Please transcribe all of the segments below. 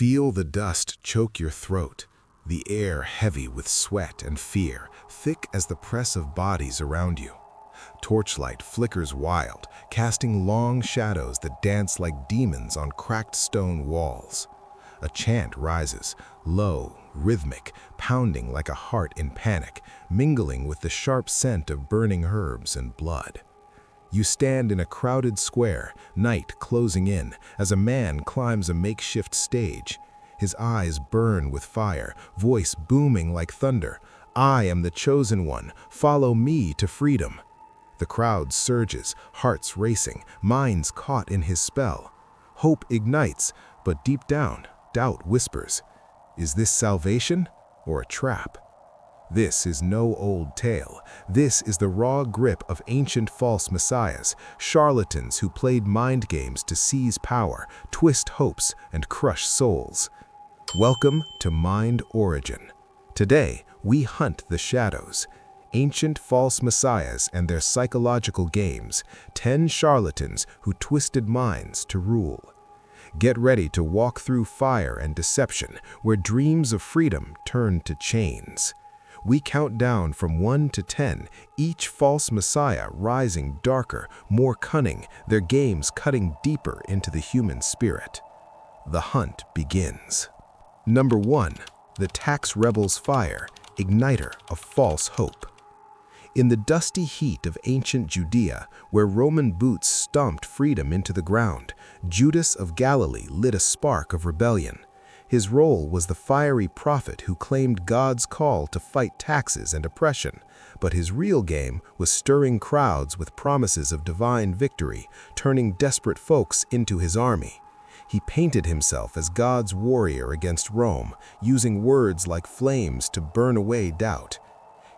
Feel the dust choke your throat, the air heavy with sweat and fear, thick as the press of bodies around you. Torchlight flickers wild, casting long shadows that dance like demons on cracked stone walls. A chant rises, low, rhythmic, pounding like a heart in panic, mingling with the sharp scent of burning herbs and blood. You stand in a crowded square, night closing in, as a man climbs a makeshift stage. His eyes burn with fire, voice booming like thunder. "I am the chosen one, follow me to freedom." The crowd surges, hearts racing, minds caught in his spell. Hope ignites, but deep down, doubt whispers. Is this salvation or a trap? This is no old tale. This is the raw grip of ancient false messiahs, charlatans who played mind games to seize power, twist hopes, and crush souls. Welcome to Mind Origin. Today, we hunt the shadows. Ancient false messiahs and their psychological games, 10 charlatans who twisted minds to rule. Get ready to walk through fire and deception, where dreams of freedom turn to chains. We count down from 1 to 10, each false messiah rising darker, more cunning, their games cutting deeper into the human spirit. The hunt begins. Number 1. The tax rebel's fire, igniter of false hope. In the dusty heat of ancient Judea, where Roman boots stomped freedom into the ground, Judas of Galilee lit a spark of rebellion. His role was the fiery prophet who claimed God's call to fight taxes and oppression, but his real game was stirring crowds with promises of divine victory, turning desperate folks into his army. He painted himself as God's warrior against Rome, using words like flames to burn away doubt.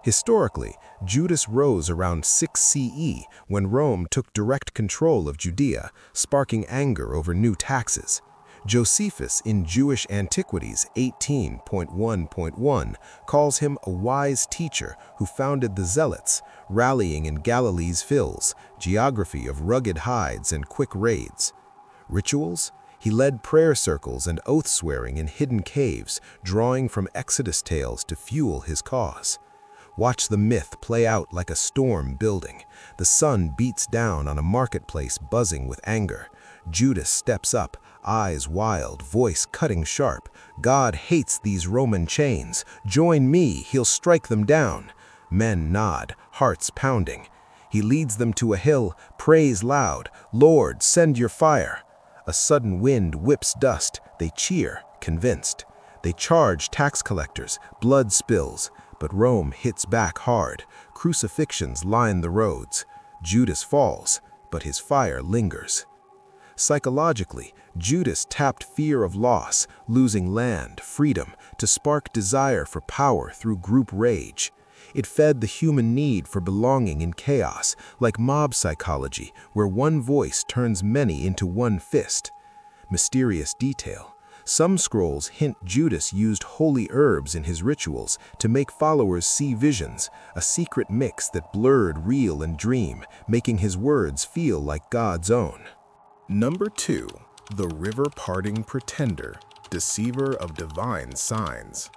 Historically, Judas rose around 6 CE when Rome took direct control of Judea, sparking anger over new taxes. Josephus in Jewish Antiquities 18.1.1 calls him a wise teacher who founded the Zealots, rallying in Galilee's fills, geography of rugged hides and quick raids. Rituals? He led prayer circles and oath-swearing in hidden caves, drawing from Exodus tales to fuel his cause. Watch the myth play out like a storm building. The sun beats down on a marketplace buzzing with anger. Judas steps up, eyes wild, voice cutting sharp. "God hates these Roman chains. Join me, he'll strike them down." Men nod, hearts pounding. He leads them to a hill, prays loud, "Lord, send your fire." A sudden wind whips dust. They cheer, convinced. They charge tax collectors, blood spills. But Rome hits back hard. Crucifixions line the roads. Judas falls, but his fire lingers. Psychologically, Judas tapped fear of loss, losing land, freedom, to spark desire for power through group rage. It fed the human need for belonging in chaos, like mob psychology, where one voice turns many into one fist. Mysterious detail. Some scrolls hint Judas used holy herbs in his rituals to make followers see visions, a secret mix that blurred real and dream, making his words feel like God's own. Number 2. The river-parting pretender, deceiver of divine signs.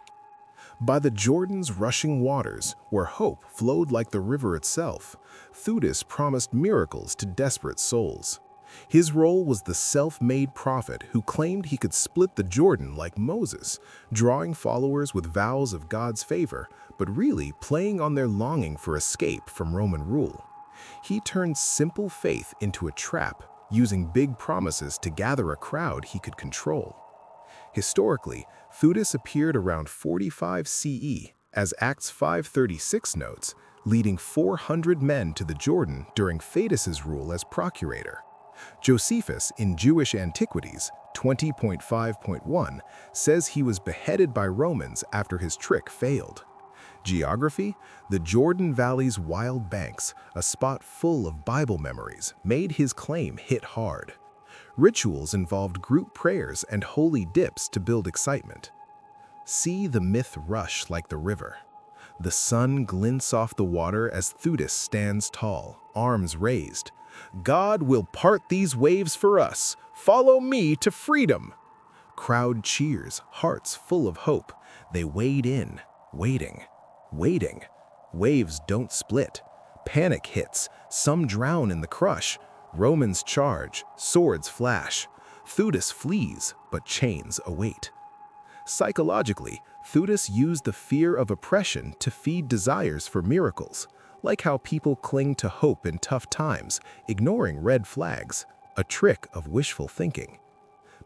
By the Jordan's rushing waters, where hope flowed like the river itself, Judas promised miracles to desperate souls. His role was the self-made prophet who claimed he could split the Jordan like Moses, drawing followers with vows of God's favor, but really playing on their longing for escape from Roman rule. He turned simple faith into a trap, using big promises to gather a crowd he could control. Historically, Judas appeared around 45 CE, as Acts 5:36 notes, leading 400 men to the Jordan during Fadus's rule as procurator. Josephus in Jewish Antiquities 20.5.1 says he was beheaded by Romans after his trick failed. Geography? The Jordan Valley's wild banks, a spot full of Bible memories, made his claim hit hard. Rituals involved group prayers and holy dips to build excitement. See the myth rush like the river. The sun glints off the water as Judas stands tall, arms raised. "God will part these waves for us. Follow me to freedom." Crowd cheers, hearts full of hope. They wade in, waiting, waiting. Waves don't split. Panic hits, some drown in the crush. Romans charge, swords flash. Judas flees, but chains await. Psychologically, Judas used the fear of oppression to feed desires for miracles, like how people cling to hope in tough times, ignoring red flags, a trick of wishful thinking.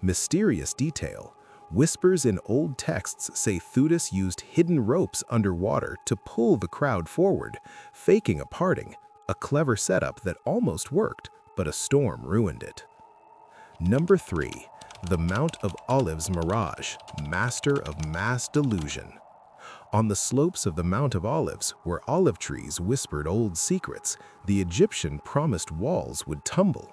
Mysterious detail. Whispers in old texts say Judas used hidden ropes underwater to pull the crowd forward, faking a parting, a clever setup that almost worked, but a storm ruined it. Number 3. The Mount of Olives Mirage, master of mass delusion. On the slopes of the Mount of Olives, where olive trees whispered old secrets, the Egyptian promised walls would tumble.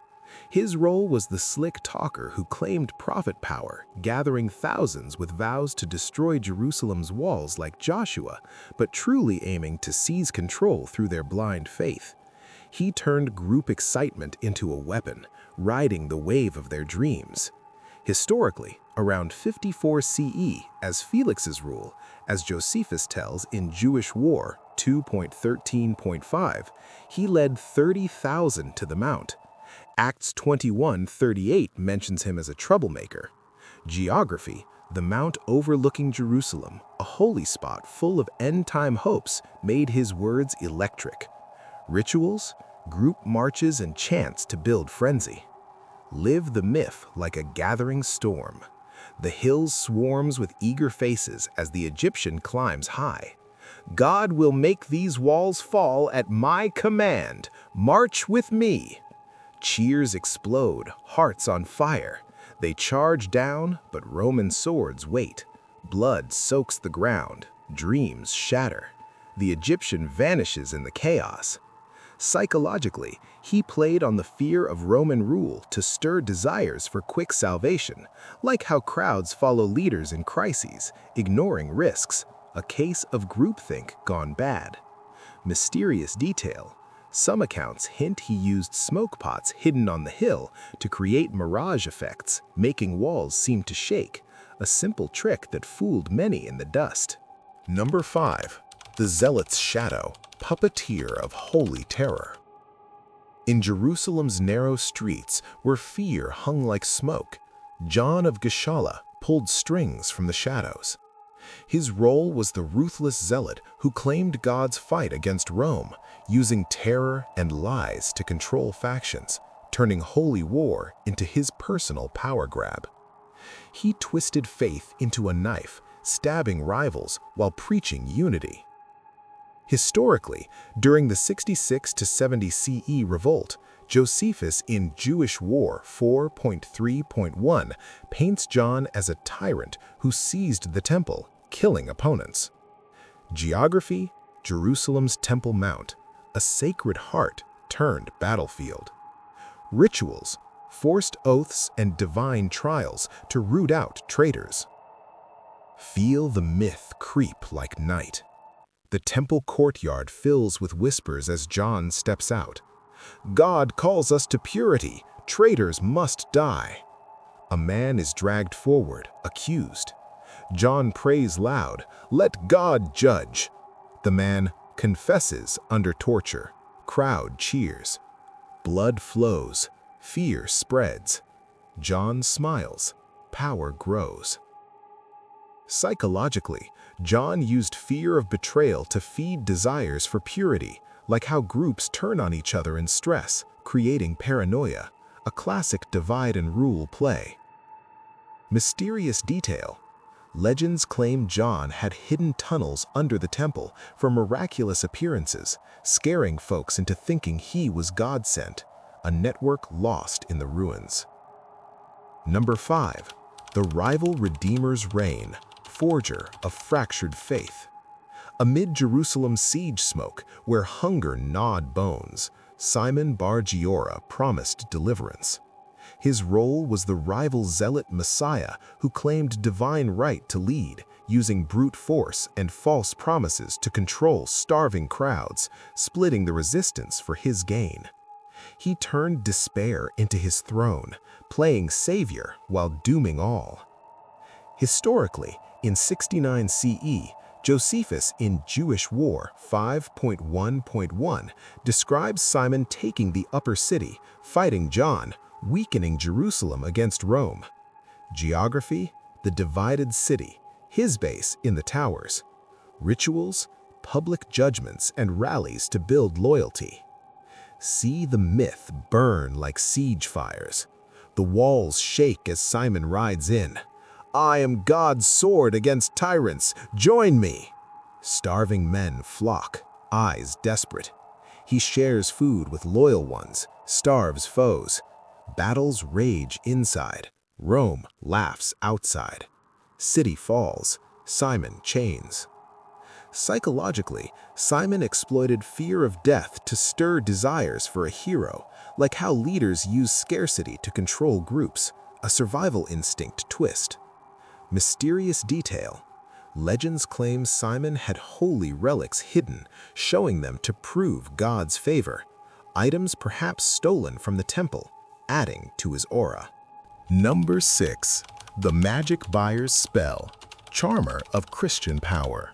His role was the slick talker who claimed prophet power, gathering thousands with vows to destroy Jerusalem's walls like Joshua, but truly aiming to seize control through their blind faith. He turned group excitement into a weapon, riding the wave of their dreams. Historically, around 54 CE, as Felix's rule, as Josephus tells in Jewish War 2.13.5, he led 30,000 to the mount. Acts 21:38 mentions him as a troublemaker. Geography, the mount overlooking Jerusalem, a holy spot full of end-time hopes, made his words electric. Rituals, group marches and chants to build frenzy. Live the myth like a gathering storm. The hills swarms with eager faces as the Egyptian climbs high. God will make these walls fall at my command. March with me. Cheers explode, hearts on fire. They charge down, but Roman swords wait. Blood soaks the ground, dreams shatter. The Egyptian vanishes in the chaos. Psychologically, he played on the fear of Roman rule to stir desires for quick salvation, like how crowds follow leaders in crises, ignoring risks, a case of groupthink gone bad. Mysterious detail. Some accounts hint he used smoke pots hidden on the hill to create mirage effects, making walls seem to shake, a simple trick that fooled many in the dust. Number 5. The Zealot's Shadow, puppeteer of holy terror. In Jerusalem's narrow streets, where fear hung like smoke, John of Galilee pulled strings from the shadows. His role was the ruthless zealot who claimed God's fight against Rome, using terror and lies to control factions, turning holy war into his personal power grab. He twisted faith into a knife, stabbing rivals while preaching unity. Historically, during the 66 to 70 CE revolt, Josephus in Jewish War 4.3.1 paints John as a tyrant who seized the temple, killing opponents. Geography, Jerusalem's Temple Mount, a sacred heart turned battlefield. Rituals, forced oaths and divine trials to root out traitors. Feel the myth creep like night. The temple courtyard fills with whispers as John steps out. God calls us to purity. Traitors must die. A man is dragged forward, accused. John prays loud, "Let God judge." The man confesses under torture. Crowd cheers. Blood flows. Fear spreads. John smiles. Power grows. Psychologically, John used fear of betrayal to feed desires for purity, like how groups turn on each other in stress, creating paranoia, a classic divide-and-rule play. Mysterious detail. Legends claim John had hidden tunnels under the temple for miraculous appearances, scaring folks into thinking he was God-sent, a network lost in the ruins. Number 5. The rival Redeemer's reign, forger of fractured faith. Amid Jerusalem's siege smoke, where hunger gnawed bones, Simon Bar Kokhba promised deliverance. His role was the rival zealot Messiah who claimed divine right to lead, using brute force and false promises to control starving crowds, splitting the resistance for his gain. He turned despair into his throne, playing savior while dooming all. Historically, in 69 CE, Josephus in Jewish War 5.1.1 describes Simon taking the upper city, fighting John, weakening Jerusalem against Rome. Geography, the divided city, his base in the towers. Rituals, public judgments and rallies to build loyalty. See the myth burn like siege fires. The walls shake as Simon rides in. I am God's sword against tyrants, join me! Starving men flock, eyes desperate. He shares food with loyal ones, starves foes. Battles rage inside, Rome laughs outside. City falls, Simon chains. Psychologically, Simon exploited fear of death to stir desires for a hero, like how leaders use scarcity to control groups, a survival instinct twist. Mysterious detail. Legends claim Simon had holy relics hidden, showing them to prove God's favor. Items perhaps stolen from the temple, adding to his aura. Number 6. The Magic Buyer's Spell, Charmer of Christian Power.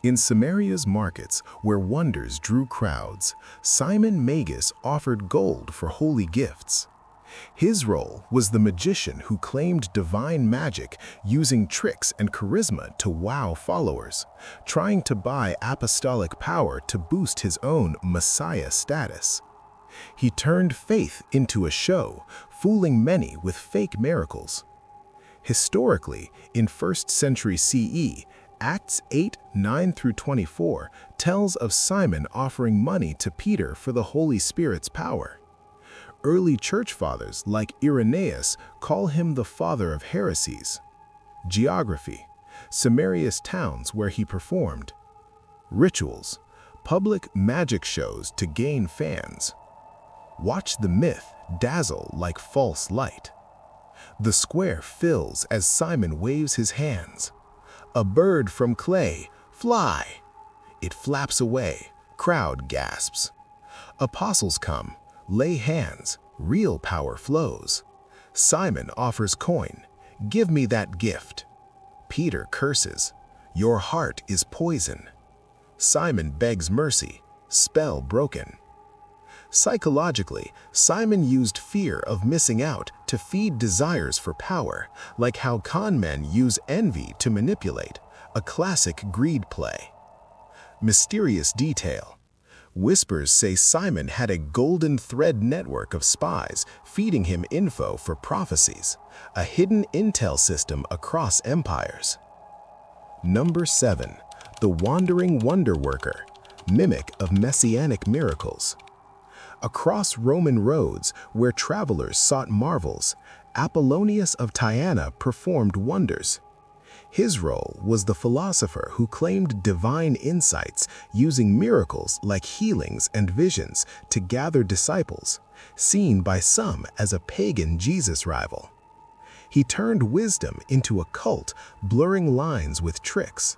In Samaria's markets, where wonders drew crowds, Simon Magus offered gold for holy gifts. His role was the magician who claimed divine magic using tricks and charisma to wow followers, trying to buy apostolic power to boost his own Messiah status. He turned faith into a show, fooling many with fake miracles. Historically, in 1st century CE, Acts 8:9-24 tells of Simon offering money to Peter for the Holy Spirit's power. Early church fathers like Irenaeus call him the father of heresies. Geography, Samaria's towns where he performed. Rituals, public magic shows to gain fans. Watch the myth dazzle like false light. The square fills as Simon waves his hands. A bird from clay, fly! It flaps away, crowd gasps. Apostles come, lay hands, real power flows. Simon offers coin, give me that gift. Peter curses, your heart is poison. Simon begs mercy, spell broken. Psychologically, Simon used fear of missing out to feed desires for power, like how con men use envy to manipulate, a classic greed play. Mysterious detail. Whispers say Simon had a golden thread network of spies feeding him info for prophecies, a hidden intel system across empires. Number 7. The Wandering Wonder Worker, Mimic of Messianic Miracles. Across Roman roads, where travelers sought marvels, Apollonius of Tyana performed wonders. His role was the philosopher who claimed divine insights using miracles like healings and visions to gather disciples, seen by some as a pagan Jesus rival. He turned wisdom into a cult, blurring lines with tricks.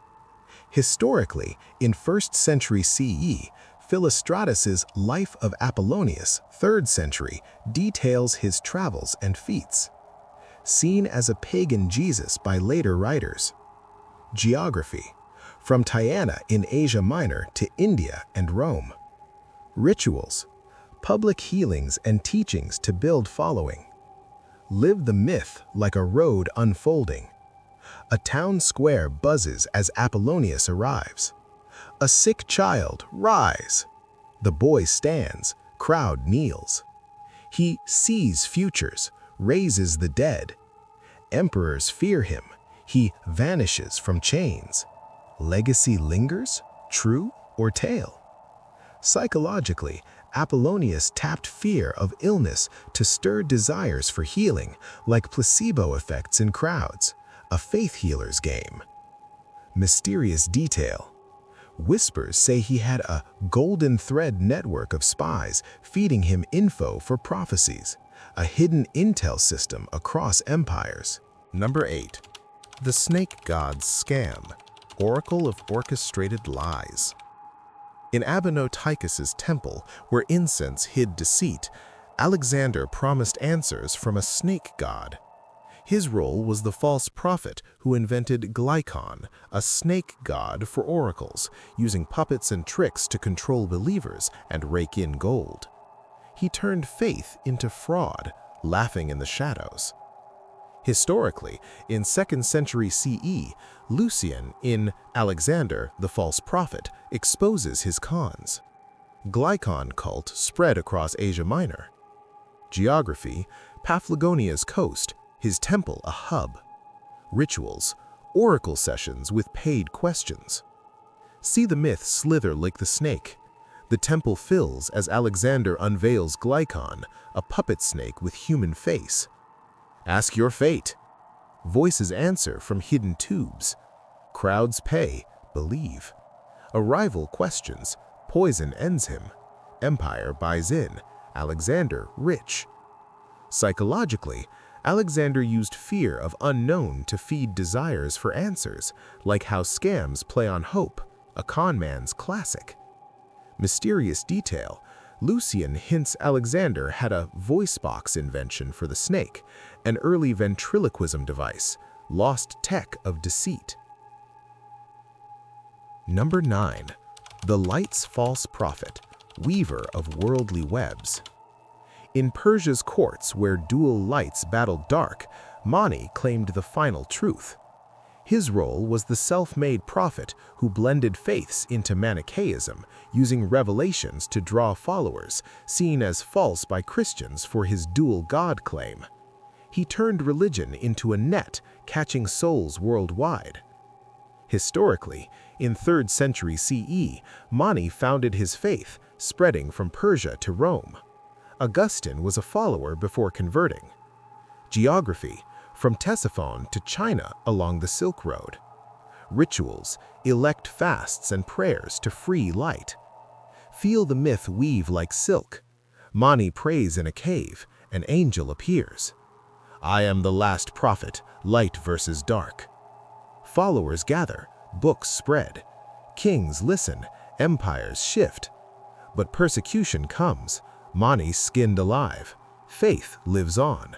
Historically, in 1st century CE, Philostratus's Life of Apollonius, 3rd century, details his travels and feats. Seen as a pagan Jesus by later writers. Geography, from Tyana in Asia Minor to India and Rome. Rituals, public healings and teachings to build following. Live the myth like a road unfolding. A town square buzzes as Apollonius arrives. A sick child, rise! The boy stands, crowd kneels. He sees futures, raises the dead. Emperors fear him, he vanishes from chains. Legacy lingers, true or tale? Psychologically, Apollonius tapped fear of illness to stir desires for healing, like placebo effects in crowds, a faith healer's game. Mysterious detail. Whispers say he had a golden thread network of spies feeding him info for prophecies, a hidden intel system across empires. Number 8. The Snake God's Scam, Oracle of Orchestrated Lies. In Abinotychus's temple, where incense hid deceit, Alexander promised answers from a snake god. His role was the false prophet who invented Glykon, a snake god for oracles, using puppets and tricks to control believers and rake in gold. He turned faith into fraud, laughing in the shadows. Historically, in 2nd century CE, Lucian, in Alexander, the False Prophet, exposes his cons. Glykon cult spread across Asia Minor. Geography, Paphlagonia's coast, his temple a hub. Rituals, oracle sessions with paid questions. See the myth slither like the snake. The temple fills as Alexander unveils Glykon, a puppet snake with human face. Ask your fate. Voices answer from hidden tubes. Crowds pay, believe. A rival questions, poison ends him. Empire buys in, Alexander rich. Psychologically, Alexander used fear of unknown to feed desires for answers, like how scams play on hope, a con man's classic. Mysterious detail, Lucian hints Alexander had a voice box invention for the snake, an early ventriloquism device, lost tech of deceit. Number 9. The Light's False Prophet, weaver of worldly webs. In Persia's courts where dual lights battled dark, Mani claimed the final truth. His role was the self-made prophet who blended faiths into Manichaeism, using revelations to draw followers, seen as false by Christians for his dual God claim. He turned religion into a net, catching souls worldwide. Historically, in 3rd century CE, Mani founded his faith, spreading from Persia to Rome. Augustine was a follower before converting. Geography, from Ctesiphon to China along the Silk Road. Rituals, elect fasts and prayers to free light. Feel the myth weave like silk. Mani prays in a cave, an angel appears. I am the last prophet, light versus dark. Followers gather, books spread. Kings listen, empires shift. But persecution comes, Mani skinned alive. Faith lives on.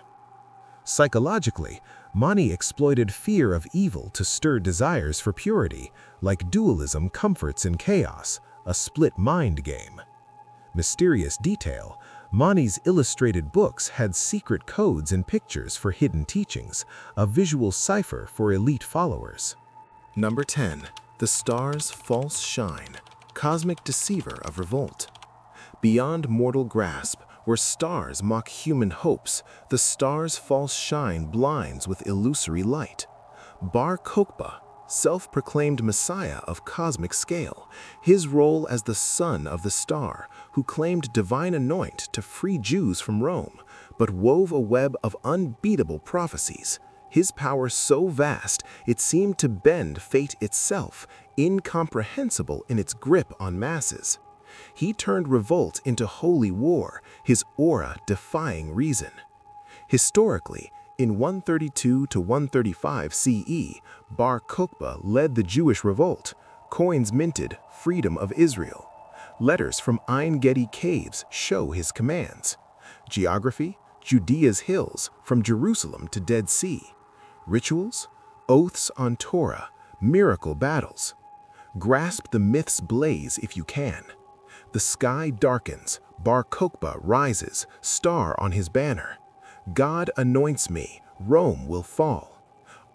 Psychologically, Mani exploited fear of evil to stir desires for purity, like dualism comforts in chaos, a split mind game. Mysterious detail, Mani's illustrated books had secret codes and pictures for hidden teachings, a visual cipher for elite followers. Number 10. The Star's False Shine, cosmic deceiver of revolt. Beyond mortal grasp, where stars mock human hopes, the star's false shine blinds with illusory light. Bar Kokhba, self-proclaimed messiah of cosmic scale, his role as the son of the star, who claimed divine anoint to free Jews from Rome, but wove a web of unbeatable prophecies. His power so vast, it seemed to bend fate itself, incomprehensible in its grip on masses. He turned revolt into holy war, his aura defying reason. Historically, in 132 to 135 CE, Bar Kokhba led the Jewish revolt. Coins minted, freedom of Israel. Letters from Ein Gedi caves show his commands. Geography, Judea's hills, from Jerusalem to Dead Sea. Rituals, oaths on Torah, miracle battles. Grasp the myth's blaze if you can. The sky darkens, Bar Kokhba rises, star on his banner. God anoints me, Rome will fall.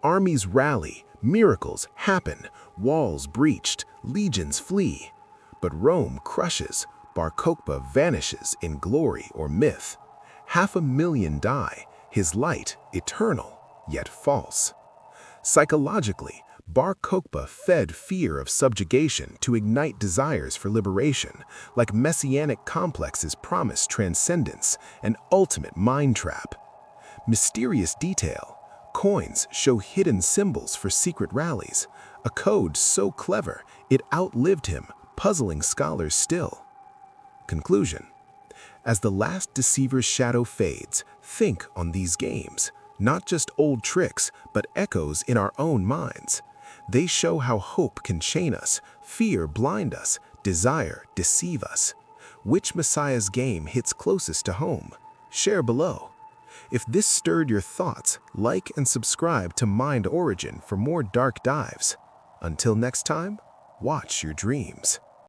Armies rally, miracles happen, walls breached, legions flee. But Rome crushes, Bar Kokhba vanishes in glory or myth. 500,000 die, his light eternal, yet false. Psychologically, Bar Kokhba fed fear of subjugation to ignite desires for liberation, like messianic complexes promise transcendence, an ultimate mind trap. Mysterious detail, coins show hidden symbols for secret rallies, a code so clever it outlived him, puzzling scholars still. Conclusion: as the last deceiver's shadow fades, think on these games, not just old tricks, but echoes in our own minds. They show how hope can chain us, fear blind us, desire deceive us. Which Messiah's game hits closest to home? Share below. If this stirred your thoughts, like and subscribe to Mind Origin for more dark dives. Until next time, watch your dreams.